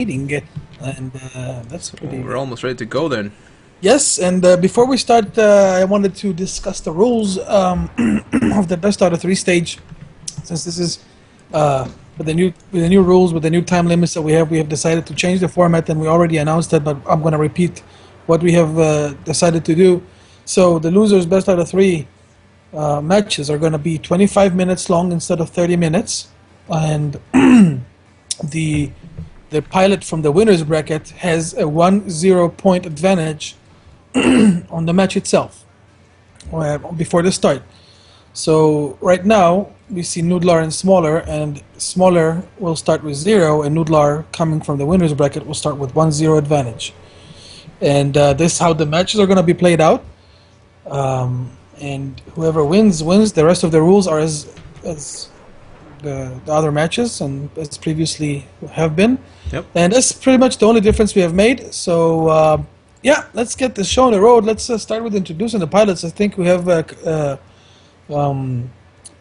meeting, and that's Well, really we're almost ready to go then. yes. And before we start, I wanted to discuss the rules of the best out of three stage, since this is with the new rules with the new time limits that we have. We have decided to change the format, and we already announced it, but I'm going to repeat what we have decided to do. So the losers best out of three matches are going to be 25 minutes long instead of 30 minutes, and the the pilot from the winners bracket has a 1-0 point advantage on the match itself before the start. So right now we see Nudlar and Smaller, and Smaller will start with 0, and Nudlar coming from the winners bracket will start with 1-0 advantage. And this is how the matches are going to be played out. And whoever wins. The rest of the rules are as the other matches and as previously have been. Yep. And that's pretty much the only difference we have made. So yeah, let's get the show on the road. Let's start with introducing the pilots. I think we have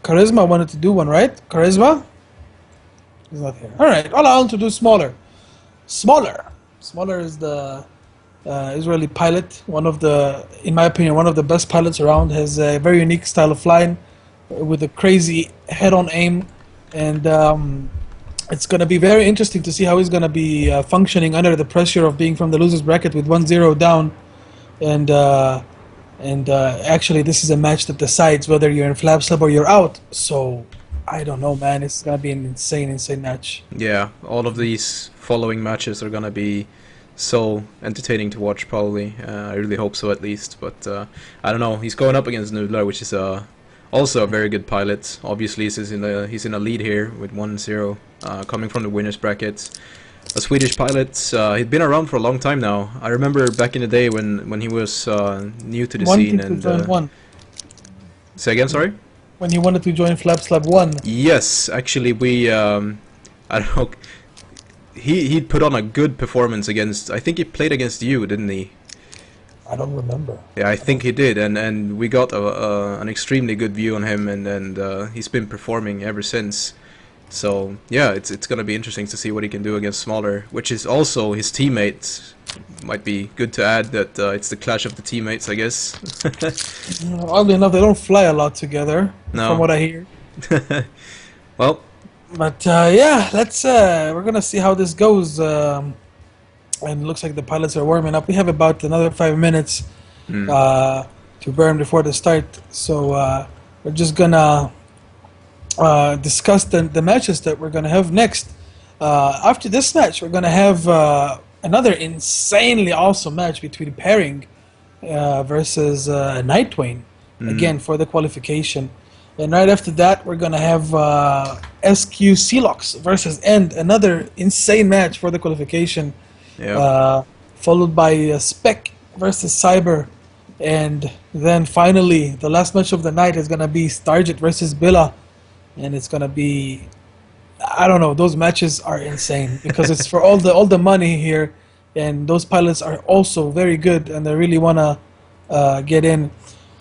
Charisma wanted to do one, right? Charisma? He's not here. All right, I'll introduce Smaller. Smaller is the Israeli pilot, one of the, in my opinion, one of the best pilots around. Has a very unique style of flying with a crazy head-on aim, and it's going to be very interesting to see how he's going to be functioning under the pressure of being from the losers bracket with 1-0 down. And actually, this is a match that decides whether you're in FLABSLAB or you're out. So I don't know, man. It's going to be an insane match. Yeah, all of these following matches are gonna be so entertaining to watch, probably. I really hope so, at least. But I don't know. He's going up against Nudlar, which is also a very good pilot. Obviously, he's in a lead here with 1-0, coming from the winners bracket. A Swedish pilot. He'd been around for a long time now. I remember back in the day when he was new to the scene. And say again, sorry. When he wanted to join FLABSLAB 1. Yes, actually, we I don't know. He'd put on a good performance against. I think he played against you, didn't he? I don't remember. Yeah, I think he did, and we got an extremely good view on him, and he's been performing ever since. So yeah, it's gonna be interesting to see what he can do against Smaller, which is also his teammates. Might be good to add that it's the clash of the teammates, I guess. Oddly enough, they don't fly a lot together, No. from what I hear. Well, But yeah, let's. We're gonna see how this goes. And it looks like the pilots are warming up. We have about another 5 minutes to burn before the start. So we're just gonna discuss the matches that we're gonna have next. After this match, we're gonna have another insanely awesome match between Pairing versus Nightwing, again for the qualification. And right after that, we're gonna have SQ Celox versus End, another insane match for the qualification. yeah. Followed by Spec versus Cyber, and then finally the last match of the night is gonna be Starjet versus Billa, and it's gonna be, I don't know, those matches are insane because it's for all the money here, and those pilots are also very good, and they really wanna get in.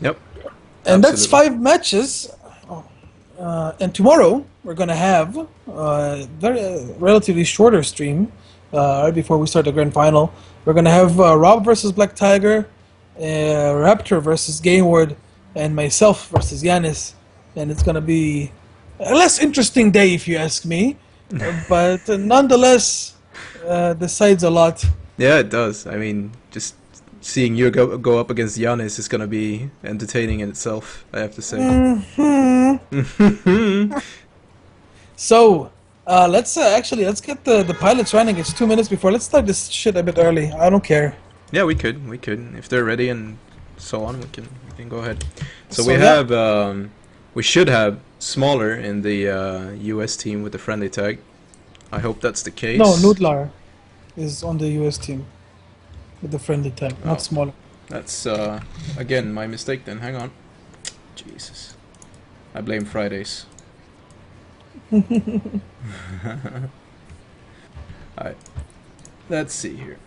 Yep. And that's Absolutely. 5 matches. And tomorrow we're gonna have a relatively shorter stream right before we start the grand final. We're gonna have Rob versus Black Tiger, Raptor versus Gainward, and myself versus Yanis. And it's gonna be a less interesting day, if you ask me, but nonetheless decides a lot. Yeah, it does. I mean, just seeing you go up against Giannis is gonna be entertaining in itself, I have to say. So let's let's get the pilots running. It's 2 minutes before. Let's start this shit a bit early. I don't care. Yeah, we could. If they're ready and so on, we can go ahead. So So we yeah. have, we should have Smaller in the US team with the friendly tag. I hope that's the case. No, Nudlar is on the US team with the friendly tag, Oh. not Smaller. That's, again, my mistake then. Hang on. Jesus. I blame Fridays. Alright. Let's see here.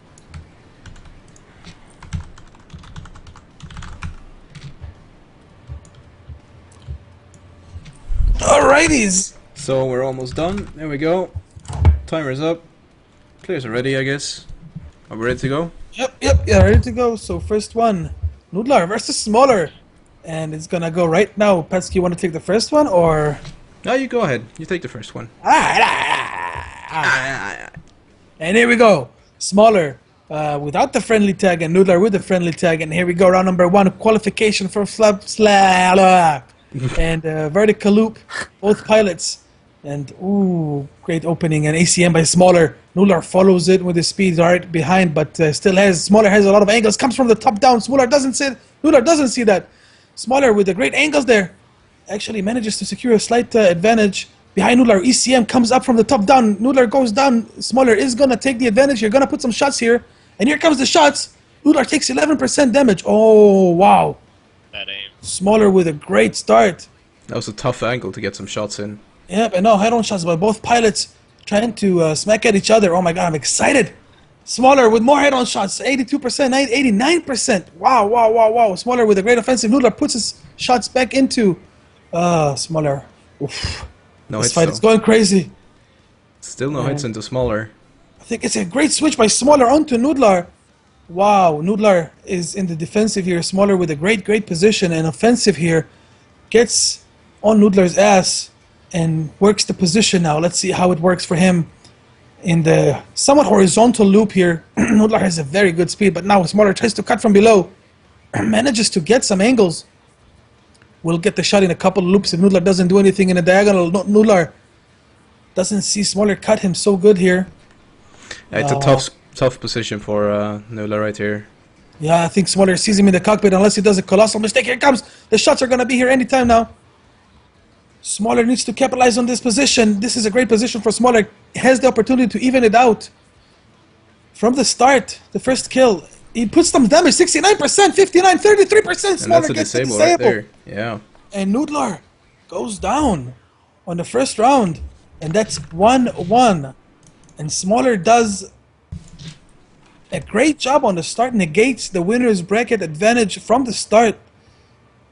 Alrighties. So we're almost done. There we go. Timer's up. Click. players are ready, I guess. Are we ready to go? Yep, yeah, ready to go. So first one, Nudlar versus Smaller. And it's gonna go right now. Petsky, you want to take the first one, or? No, you go ahead. You take the first one. And here we go. Smaller without the friendly tag, and Nudlar with the friendly tag. And here we go, round number 1, qualification for FLABSLAB. And vertical loop, both pilots. And ooh, great opening, and ACM by Smaller. Nudlar follows it with his speed right behind, but Smaller has a lot of angles. Comes from the top down. Nudlar doesn't see that. Smaller with the great angles there. Actually manages to secure a slight advantage. Behind Nudlar, ECM comes up from the top down. Nudlar goes down. Smaller is going to take the advantage. You're going to put some shots here. And here comes the shots. Nudlar takes 11% damage. Oh, wow. That aim. Smaller with a great start. That was a tough angle to get some shots in. Yep, and now head-on shots by both pilots trying to smack at each other. Oh my god, I'm excited. Smaller with more head-on shots. 82%, 89%. Wow. Smaller with a great offensive. Nudlar puts his shots back into Smaller. Oof. No This hits, fight though. is going crazy. Still no Man. hits into Smaller. I think it's a great switch by Smaller onto Nudlar. Wow, Nudlar is in the defensive here. Smaller with a great position, and offensive here. Gets on Nudlar's ass and works the position now. Let's see how it works for him in the somewhat horizontal loop here. Nudlar has a very good speed, but now Smaller tries to cut from below. Manages to get some angles. Will get the shot in a couple of loops if Nudlar doesn't do anything in a diagonal. Nudlar doesn't see Smaller cut him so good here. It's a tough position for Nudlar right here. Yeah, I think Smaller sees him in the cockpit unless he does a colossal mistake. Here it comes. The shots are going to be here anytime now. Smaller needs to capitalize on this position. This is a great position for Smaller. He has the opportunity to even it out. From the start, the first kill, he puts some damage. 69%, 59, 33%. And Smaller that's a gets the disable right disable. there. Yeah. And Nudlar goes down on the first round. And that's 1-1. And Smaller does a great job on the start. Negates the winner's bracket advantage from the start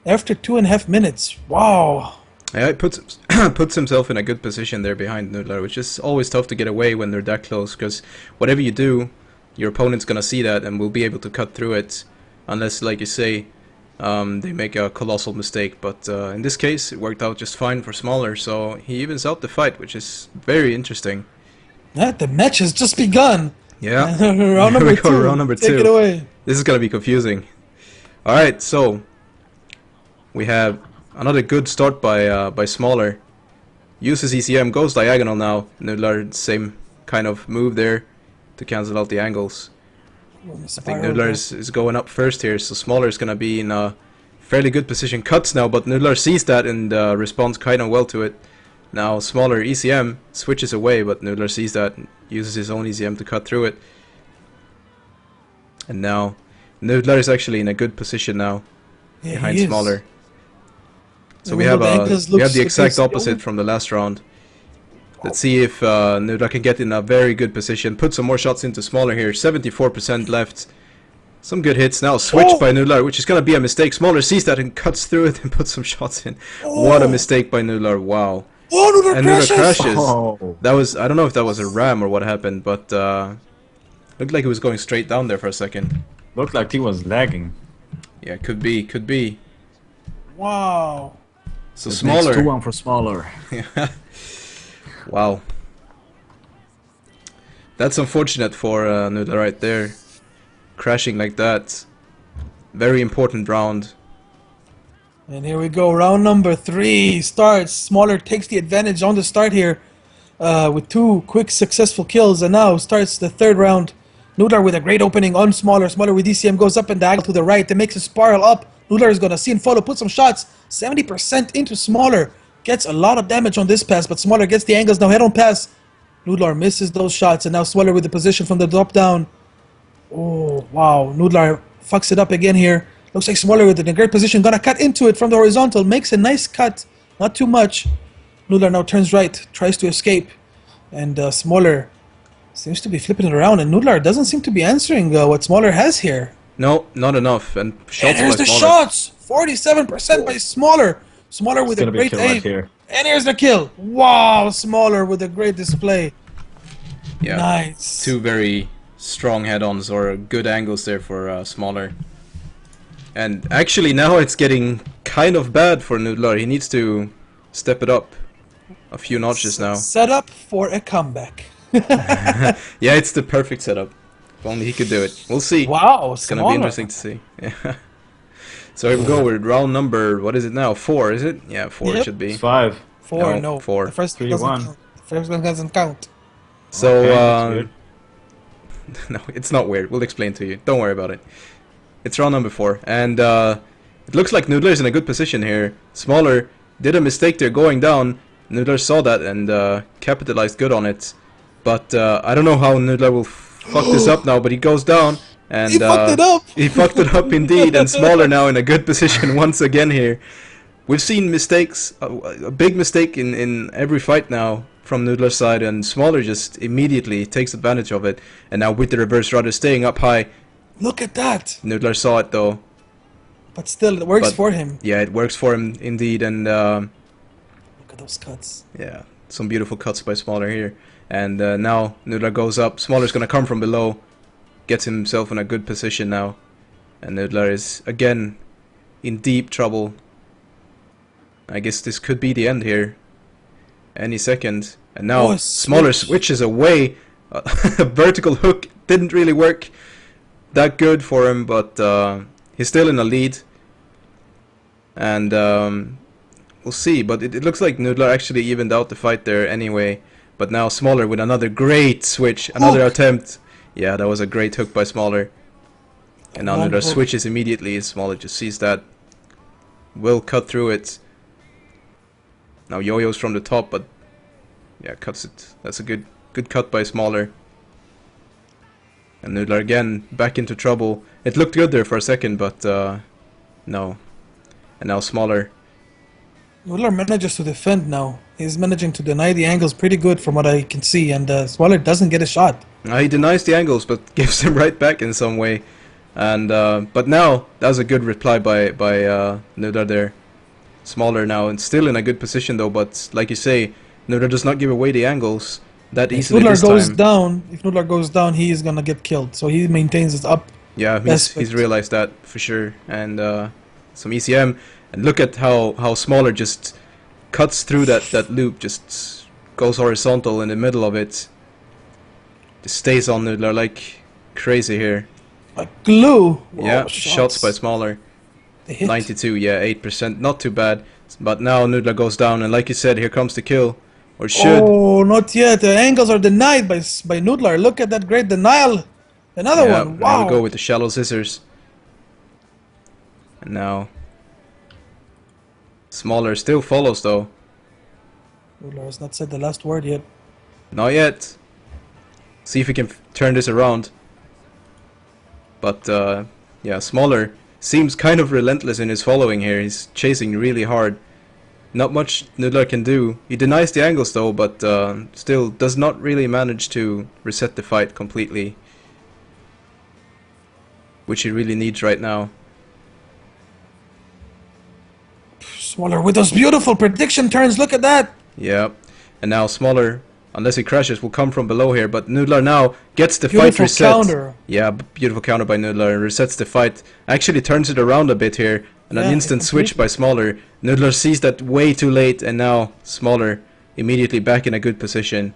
after 2.5 minutes. Wow. Yeah, it puts himself in a good position there behind Nudlar, which is always tough to get away when they're that close, because whatever you do, your opponent's gonna see that and will be able to cut through it, unless, like you say, they make a colossal mistake. But in this case, it worked out just fine for Smaller, so he evens out the fight, which is very interesting. Yeah, the match has just begun. Yeah. Round Here number we go, 2. round number Take 2. it away. This is gonna be confusing. All right, so we have another good start by Smaller. Uses ECM, goes diagonal now. Nudlar, same kind of move there to cancel out the angles. I think Nudlar is going up first here, so Smaller is gonna be in a fairly good position. Cuts now, but Nudlar sees that and responds kind of well to it. Now Smaller ECM switches away, but Nudlar sees that and uses his own ECM to cut through it. And now Nudlar is actually in a good position now behind Smaller. So we have the exact opposite from the last round. Let's see if Nudlar can get in a very good position. Put some more shots into Smaller here. 74% left. Some good hits now. Switch by Nudlar, which is going to be a mistake. Smaller sees that and cuts through it and puts some shots in. What a mistake by Nudlar. Wow. Oh, And Nudlar crashes. Oh. That was, I don't know if that was a ram or what happened, but looked like he was going straight down there for a second. Looked like he was lagging. Yeah, could be. Wow. So It Smaller. makes 2-1 for Smaller. Wow. That's unfortunate for Nudlar right there. Crashing like that. Very important round. And here we go, round number 3 starts. Smaller takes the advantage on the start here with 2 quick successful kills, and now starts the 3rd round. Nudlar with a great opening on Smaller. Smaller with DCM goes up and diagonal to the right. That makes a spiral up. Nudlar is going to see and follow, put some shots. 70% into Smaller. Gets a lot of damage on this pass, but Smaller gets the angles. Now head-on pass. Nudlar misses those shots, and now Smaller with the position from the drop down. Oh, wow. Nudlar fucks it up again here. Looks like Smaller with a great position. Gonna cut into it from the horizontal. Makes a nice cut. Not too much. Nudlar now turns right. Tries to escape. And Smaller seems to be flipping it around. And Nudlar doesn't seem to be answering what Smaller has here. No, not enough. And shots And here's by the Smaller. shots! 47% by Smaller. Smaller with It's a gonna be a great kill aim. right here. And here's the kill. Wow, Smaller with a great display. Yeah, Nice. two very strong head-ons or good angles there for Smawler. And actually now it's getting kind of bad for Nudlar. He needs to step it up a few notches now. Set up for a comeback. Yeah, it's the perfect setup. If only he could do it. We'll see. Wow, It's gonna be interesting to see. Yeah. So here we go with round number, what is it now? 4, is it? Yeah, 4 it Yep. should be. It's 5. Four, No, no. four. The first 3, doesn't 1. count. The first one doesn't count. So, Okay, that's weird. no, it's not weird. We'll explain to you. Don't worry about it. It's round number 4, and it looks like Nudlar's in a good position here. Smawler did a mistake there going down. Nudlar saw that and capitalized good on it. But I don't know how Nudlar will fuck this up now, but he goes down. And He fucked it up! He fucked it up indeed, and Smawler now in a good position once again here. We've seen mistakes, a big mistake in every fight now from Nudlar's side, and Smawler just immediately takes advantage of it. And now with the reverse rudder staying up high. Look at that! Nudlar saw it though. But still, it works But- for him. Yeah, it works for him indeed, and Look at those cuts. yeah, some beautiful cuts by Smawler here. And now Nudlar goes up. Smawler's gonna come from below, gets himself in a good position now, and Nudlar is again in deep trouble. I guess this could be the end here, any second. And now Oh, a Smawler switch. switches away. A vertical hook didn't really work that good for him, but he's still in the lead. And we'll see, but it looks like Nudlar actually evened out the fight there anyway. But now Smawler with another great switch, another Hook. attempt. Yeah, that was a great hook by Smawler. And now Long Nudlar hook. switches immediately. Smawler just sees that. Will cut through it. Now yo-yos from the top, but yeah, cuts it. That's a good cut by Smawler. And Nudlar again back into trouble. It looked good there for a second, but no. And now Smawler. Nudlar manages to defend now. He's managing to deny the angles pretty good from what I can see, and Smawler doesn't get a shot. He denies the angles, but gives them right back in some way. And but now that was a good reply by Nudlar there. Smawler now and still in a good position though, but like you say, Nudlar does not give away the angles that If easily Nudlar this goes time. down, if Nudlar goes down, he is gonna get killed. So he maintains it up. Yeah, That's he's it. realized that for sure. And some ECM, and look at how Smawler just cuts through that loop, just goes horizontal in the middle of it. Just stays on Nudlar like crazy here. Like glue. Whoa, Yeah, shots by Smawler. They hit. 92, yeah, 8%, not too bad. But now Nudlar goes down, and like you said, here comes the kill. Or should. Oh, not yet. The angles are denied by Nudlar. Look at that great denial. Another Yeah, one. now Wow. we go with the shallow scissors. And now Smawler still follows though. Nudlar has not said the last word yet. Not yet. See if we can turn this around. But yeah, Smawler seems kind of relentless in his following here. He's chasing really hard. Not much Nudlar can do. He denies the angles though, but still does not really manage to reset the fight completely, which he really needs right now. Smawler with those beautiful prediction turns. Look at that. Yeah, and now Smawler, unless he crashes, will come from below here. But Nudlar now gets the fight Beautiful reset. counter. Yeah, beautiful counter by Nudlar. Resets the fight. Actually turns it around a bit here. And an Yeah, instant switch by Smawler. Nudlar sees that way too late, and now Smawler immediately back in a good position.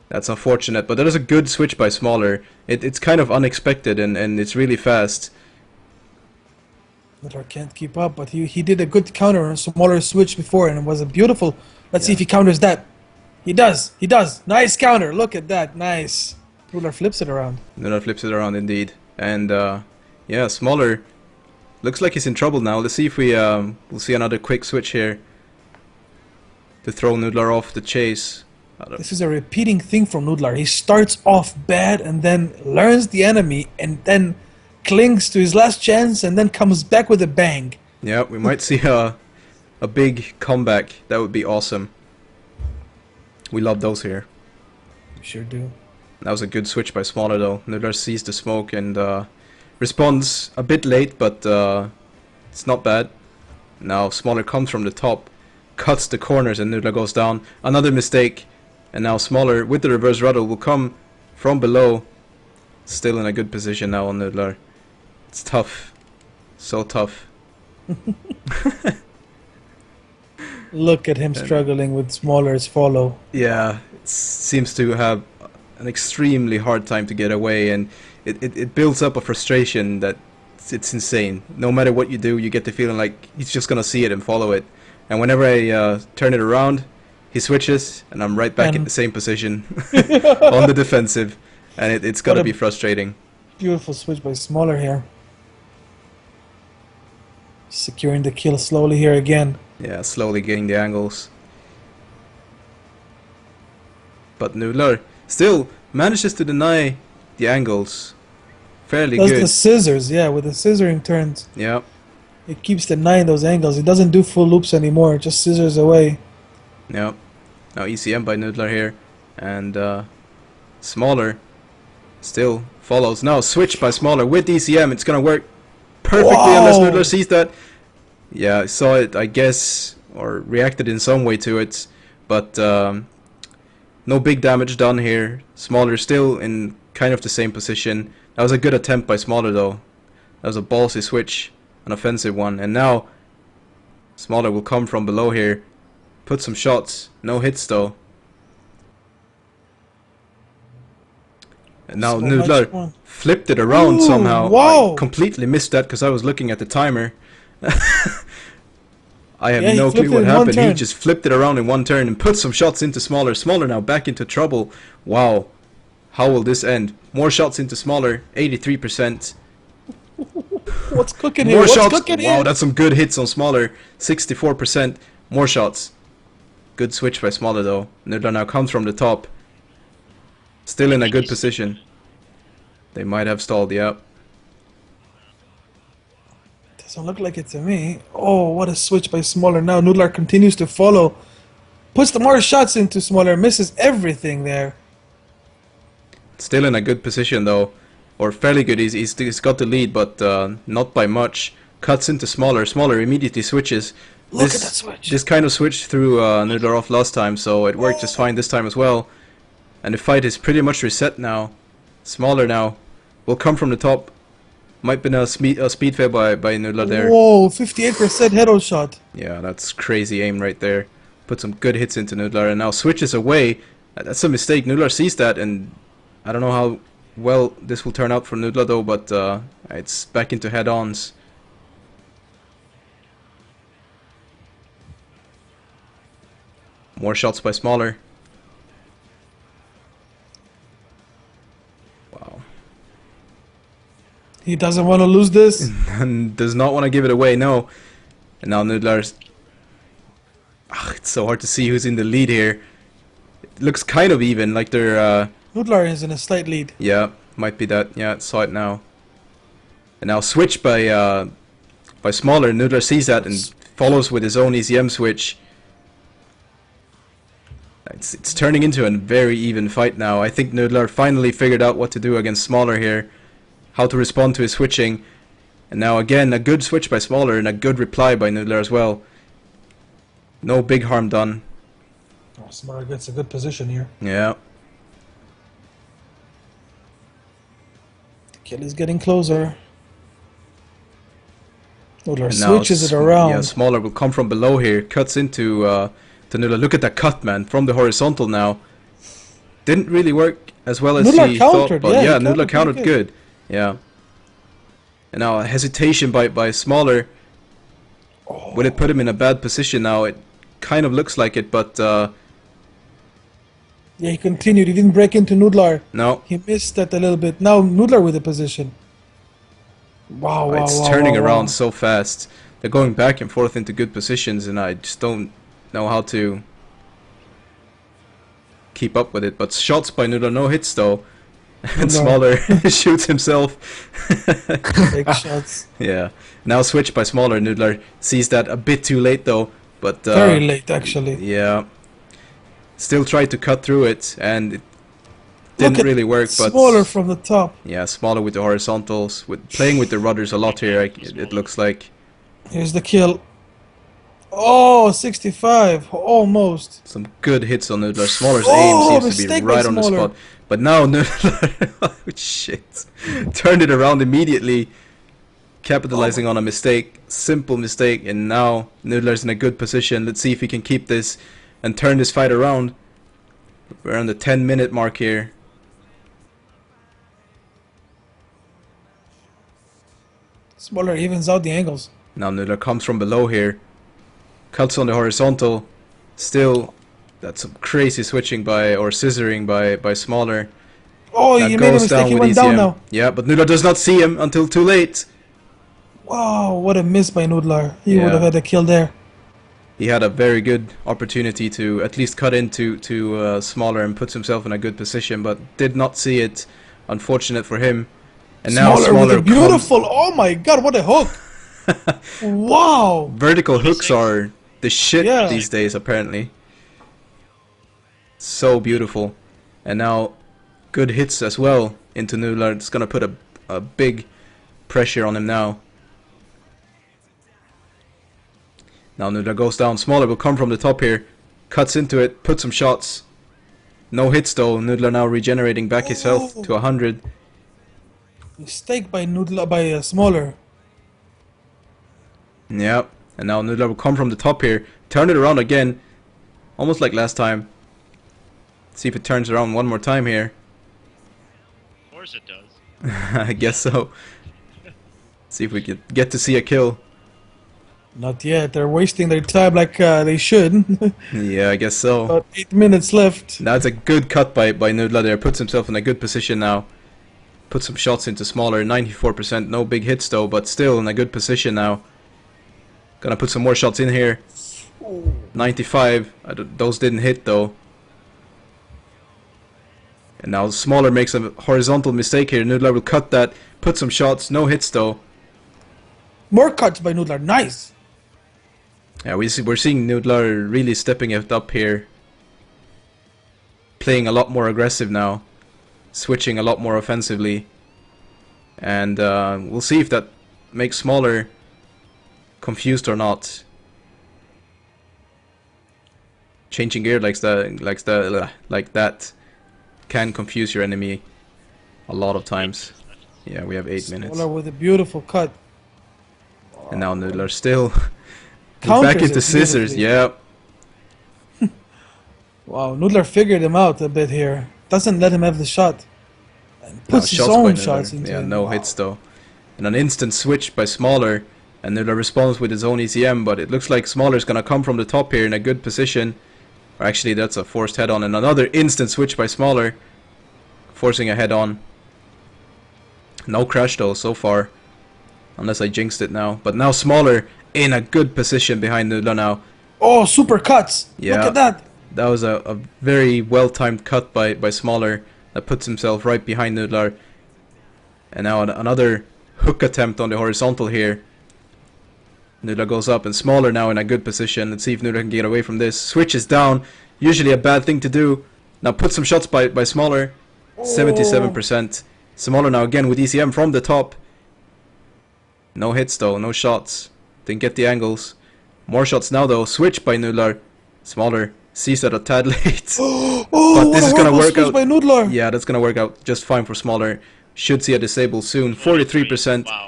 That's unfortunate, but that is a good switch by Smawler. It's kind of unexpected, and it's really fast. Nudlar can't keep up, but he did a good counter on a smaller switch before, and it was a beautiful. Let's see if he counters that. He does. He does. Nice counter. Look at that. Nice. Nudlar flips it around. Nudlar flips it around indeed. And yeah, Smawler looks like he's in trouble now. Let's see if we'll see another quick switch here to throw Nudlar off the chase. This is a repeating thing from Nudlar. He starts off bad and then learns the enemy and then clings to his last chance and then comes back with a bang. Yeah, we might see a big comeback. That would be awesome. We love those here. We sure do. That was a good switch by Smawler though. Nudlar sees the smoke and responds a bit late, but it's not bad. Now Smawler comes from the top, cuts the corners, and Nudlar goes down. Another mistake. And now Smaller with the reverse rudder will come from below. Still in a good position now on Nudlar. It's tough. So tough. Look at him struggling with Smaller's follow. Yeah, it seems to have an extremely hard time to get away, and it builds up a frustration that it's insane. No matter what you do, you get the feeling like he's just gonna see it and follow it. And whenever I turn it around, he switches, and I'm right back in the same position on the defensive, and it's gotta be frustrating. Beautiful switch by Smaller here. Securing the kill slowly here again. Yeah, slowly getting the angles. But Nudlar still manages to deny the angles fairly Does good. the scissors, yeah, with the scissoring turns. Yeah, It keeps denying those angles. It doesn't do full loops anymore, just scissors away. yeah. Now ECM by Nudlar here, and Smaller still follows. Now switch by Smaller with ECM. It's gonna work perfectly unless Wow. Nudlar sees that. Yeah, I saw it, I guess, or reacted in some way to it, but no big damage done here. Smaller still in kind of the same position. That was a good attempt by Smaller though. That was a ballsy switch, an offensive one, and now Smaller will come from below here, put some shots, no hits though. And now So much Nudlar fun. flipped it around Ooh, somehow. wow. I completely missed that because I was looking at the timer. I have Yeah, he no flipped clue it what in one happened. He turn. just flipped it around in one turn and put some shots into Smaller. Smaller now back into trouble. Wow. How will this end? More shots into Smaller. 83%. What's cooking here? More What's shots. cooking Wow, here? that's some good hits on Smaller. 64%. More shots. Good switch by Smaller though. Nudlar now comes from the top. Still in a good position. They might have stalled, yeah. Doesn't look like it to me. Oh, what a switch by Smaller. Now Nudlar continues to follow. Puts the more shots into Smaller. Misses everything there. Still in a good position though, or fairly good. He's got the lead, but not by much. Cuts into Smaller. Smaller immediately switches. Look at that switch. This kind of switch threw Nudlar off last time, so it worked just fine this time as well. And the fight is pretty much reset now. Smaller now will come from the top. Might been a speed fail by Nudlar there. Whoa, 58% head shot. Yeah, that's crazy aim right there. Put some good hits into Nudlar and now switches away. That's a mistake. Nudlar sees that, and I don't know how well this will turn out for Nudlar though, but it's back into head-ons. More shots by Smaller. Wow. He doesn't want to lose this. And does not want to give it away, no. And now Nudlar's... it's so hard to see who's in the lead here. It looks kind of even, like they're... Nudlar is in a slight lead. Yeah, might be that. Yeah, saw it now. And now switch by Smaller. Nudlar sees that and follows with his own ECM switch. It's turning into a very even fight now. I think Nudlar finally figured out what to do against Smaller here. How to respond to his switching. And now again, a good switch by Smaller and a good reply by Nudlar as well. No big harm done. Oh, Smaller gets a good position here. Yeah. The kill is getting closer. Nudlar And now switches it around. Yeah, Smaller will come from below here. Cuts into to Nudlar. Look at that cut, man. From the horizontal now. Didn't really work as well as Nudlar he countered, thought. But yeah, yeah, he Nudlar countered countered pretty good. Yeah. And now a hesitation by Smaller. Oh. Will it put him in a bad position now? It kind of looks like it, but Yeah, he continued. He didn't break into Nudlar. no. He missed that a little bit. Now Nudlar with the position. Wow, wow, It's wow, turning wow, around wow. so fast. They're going back and forth into good positions, and I just don't know how to keep up with it. But shots by Nudlar, no hits though. And Nudlar. Smaller shoots himself. Big shots. Yeah. Now switch by Smaller. Nudlar sees that a bit too late though. But Very late, actually. yeah. Still tried to cut through it, and it Look didn't at really work. But Smaller from the top. yeah, Smaller with the horizontals, with playing with the rudders a lot here. It looks like. Here's the kill. Oh, 65. Almost. Some good hits on Nudlar. Smaller aim Oh, seems to be mistake by right on the Smaller. spot. But now Nudlar, oh shit, turned it around immediately, capitalizing on a mistake, simple mistake, and now Nudlar's in a good position. Let's see if he can keep this and turn this fight around. We're on the 10-minute mark here. Smaller evens out the angles. Now Nudlar comes from below here, cuts on the horizontal. Still, that's some crazy switching by, or scissoring by Smaller. Oh, Now he made a goes mistake. down He with went down ECM. now. Yeah, but Nudlar does not see him until too late. Wow, what a miss by Nudlar. He Yeah. would have had a kill there. He had a very good opportunity to at least cut into Smaller and puts himself in a good position, but did not see it. Unfortunate for him. And now Smaller with Smaller a beautiful. Oh my god, what a hook! Wow. Vertical hooks 26. are the shit Yeah. these days, apparently. So beautiful. And now good hits as well into Nudlar. It's gonna put a big pressure on him now. Now Nudlar goes down. Smaller will come from the top here. Cuts into it. Puts some shots. No hits though. Nudlar now regenerating back his health to 100. Mistake by Nudlar by Smaller. Yep. And now Nudlar will come from the top here. Turn it around again. Almost like last time. See if it turns around one more time here. Of course it does. I guess so. See if we can get to see a kill. Not yet. They're wasting their time like they should. Yeah, I guess so. About 8 minutes left. That's a good cut by Nudlar there. Puts himself in a good position now. Put some shots into Smaller. 94%. No big hits though, but still in a good position now. Gonna put some more shots in here. 95. Those didn't hit though. And now Smaller makes a horizontal mistake here. Nudlar will cut that. Put some shots. No hits though. More cuts by Nudlar. Nice. Yeah, we're seeing Nudlar really stepping it up here. Playing a lot more aggressive now. Switching a lot more offensively. And we'll see if that makes Smaller confused or not. Changing gear like that can confuse your enemy a lot of times. Yeah, we have 8 minutes. Smaller with a beautiful cut. And now Nudlar still Counters back into it scissors. beautifully. Yeah. Wow, Nudlar figured him out a bit here. Doesn't let him have the shot. And puts his Shots by own Nudlar. shots into Yeah, him. no Wow. hits though. And an instant switch by Smaller. And Nudlar responds with his own ECM, but it looks like Smaller's gonna come from the top here in a good position. Or actually, that's a forced head-on. And another instant switch by Smaller. Forcing a head-on. No crash though, so far. Unless I jinxed it now. But now Smaller in a good position behind Nudlar now. Oh, super cuts. Yeah. Look at that. That was a very well-timed cut by Smaller. That puts himself right behind Nudlar. And now another hook attempt on the horizontal here. Nudlar goes up and Smaller now in a good position. Let's see if Nudlar can get away from this. Switches down. Usually a bad thing to do. Now put some shots by Smaller. 77%. Smaller now again with ECM from the top. No hits though, no shots. Didn't get the angles. More shots now though. Switch by Nudlar. Smaller sees that a tad late. Oh, But what this a is gonna horrible work switch out. by Nudlar. Yeah, that's gonna work out just fine for Smaller. Should see a disable soon. 43%. Wow.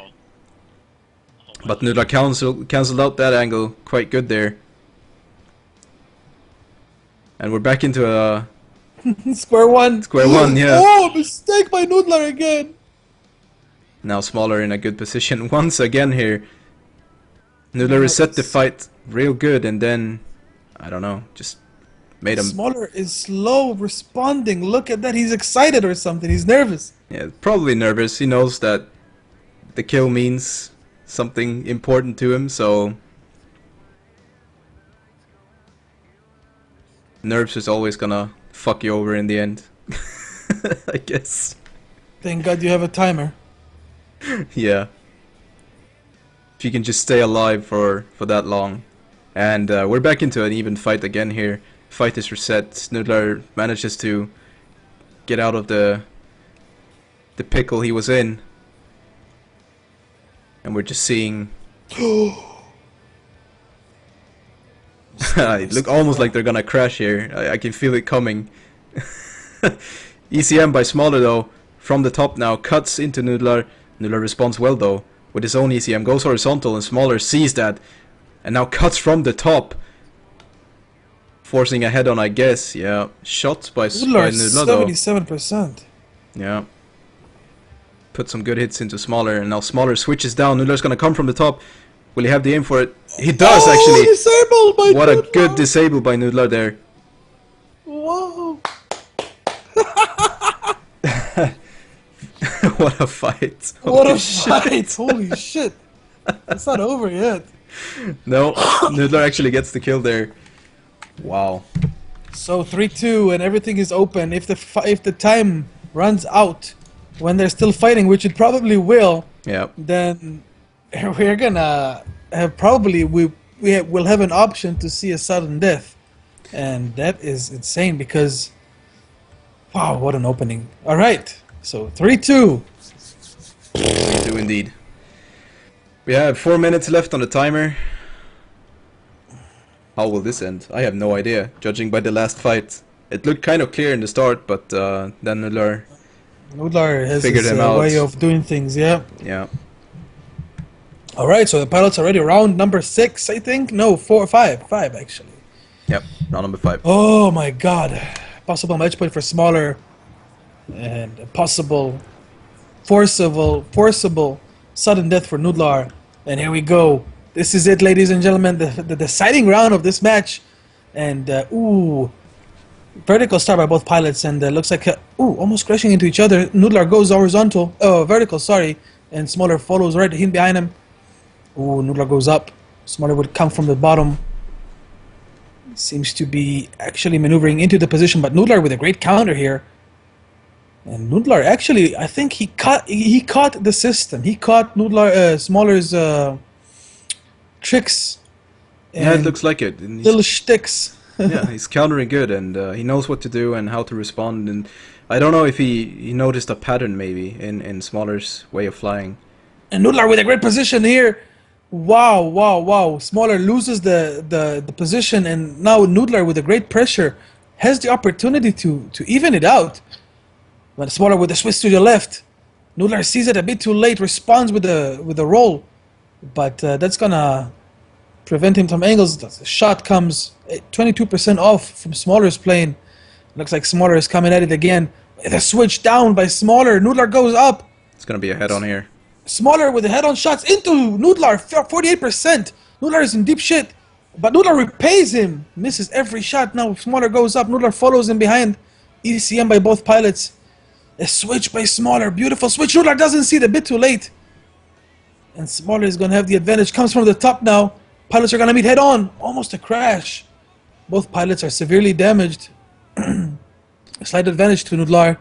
But Nudlar cancelled out that angle quite good there. And we're back into a Square one. Square one, yeah. Oh, mistake by Nudlar again. now Smaller in a good position once again here. Nudlar reset the fight real good and then, I don't know, just made him, Smaller is slow responding. Look at that. He's excited or something. He's nervous. yeah, probably nervous. He knows that the kill means something important to him, so nerves is always gonna fuck you over in the end. I guess. Thank God you have a timer. Yeah. If you can just stay alive for that long. And we're back into an even fight again here. Fight is reset. Nudlar manages to get out of the pickle he was in. And we're just seeing It look almost like they're gonna crash here. I can feel it coming. ECM by Smaller though, from the top now, cuts into Nudlar. Nudlar responds well though, with his own ECM, goes horizontal, and Smaller sees that, and now cuts from the top. Forcing a head on, I guess, yeah. Shots by Nudlar, Nudlar though. 77%. Yeah. Put some good hits into Smaller, and now Smaller switches down. Nudlar's gonna come from the top. Will he have the aim for it? He does, actually. Disabled by What a Nudlar. good disable by Nudlar there. Whoa. What a fight. What Holy a fight. Holy shit. It's not over yet. No, Nudlar actually gets the kill there. Wow. So 3-2 and everything is open. If the time runs out when they're still fighting, which it probably will, Yeah. then we're gonna have we'll have an option to see a sudden death, and that is insane because wow, what an opening! All right, so 3-2. We do indeed. We have 4 minutes left on the timer. How will this end? I have no idea, judging by the last fight. It looked kind of clear in the start, but then Nudlar has figured his him out. way of doing things. Yeah. Yeah. All right, so the pilots are ready. Round number 6, I think. No, 5 actually. Yep, round number 5. Oh my God! Possible match point for Smaller, and a possible forcible sudden death for Nudlar. And here we go. This is it, ladies and gentlemen, the deciding round of this match. And ooh, vertical start by both pilots, and looks like ooh, almost crashing into each other. Nudlar goes horizontal, vertical, sorry, and Smaller follows right in behind him. Ooh, Nudlar goes up. Smaller would come from the bottom. Seems to be actually maneuvering into the position, but Nudlar with a great counter here. And Nudlar actually, I think he caught the system. He caught Smaller's tricks. Yeah, it and looks like it. And little shticks. yeah, he's countering good, and he knows what to do and how to respond. And I don't know if he noticed a pattern maybe in Smaller's way of flying. And Nudlar with a great position here. Wow. Smaller loses the position, and now Nudlar with a great pressure has the opportunity to even it out. But Smaller with a switch to the left. Nudlar sees it a bit too late, responds with the roll. But that's gonna prevent him from angles. The shot comes 22% off from Smaller's plane. Looks like Smaller is coming at it again. The switch down by Smaller. Nudlar goes up. It's gonna be a head-on here. Smaller with the head-on shots into Nudlar, 48%. Nudlar is in deep shit, but Nudlar repays him. Misses every shot. Now Smaller goes up. Nudlar follows him behind. ECM by both pilots. A switch by Smaller. Beautiful switch. Nudlar doesn't see it, a bit too late. And Smaller is going to have the advantage. Comes from the top now. Pilots are going to meet head-on. Almost a crash. Both pilots are severely damaged. A slight advantage to Nudlar.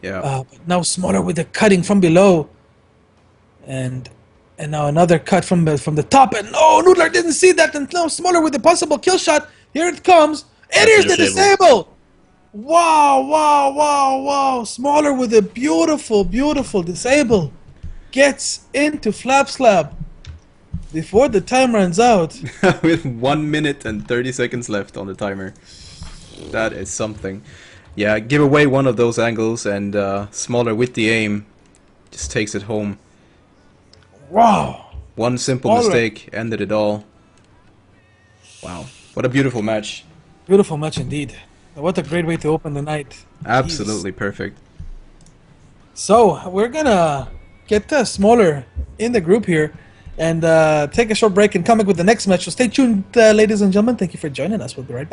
Yeah. But now Smaller with the cutting from below. And now another cut from the top, and oh, Nudlar didn't see that, and now Smaller with the possible kill shot. Here it comes. It is the disable. Wow. Smaller with a beautiful disable. Gets into FLABSLAB before the time runs out. With 1 minute and 30 seconds left on the timer. That is something. Yeah, give away one of those angles, and Smaller with the aim just takes it home. Wow. One simple mistake ended it all. Wow. What a beautiful match. Beautiful match indeed. What a great way to open the night. Absolutely perfect. So, we're gonna get Smaller in the group here and take a short break and come back with the next match. So stay tuned, ladies and gentlemen. Thank you for joining us. We'll be right back.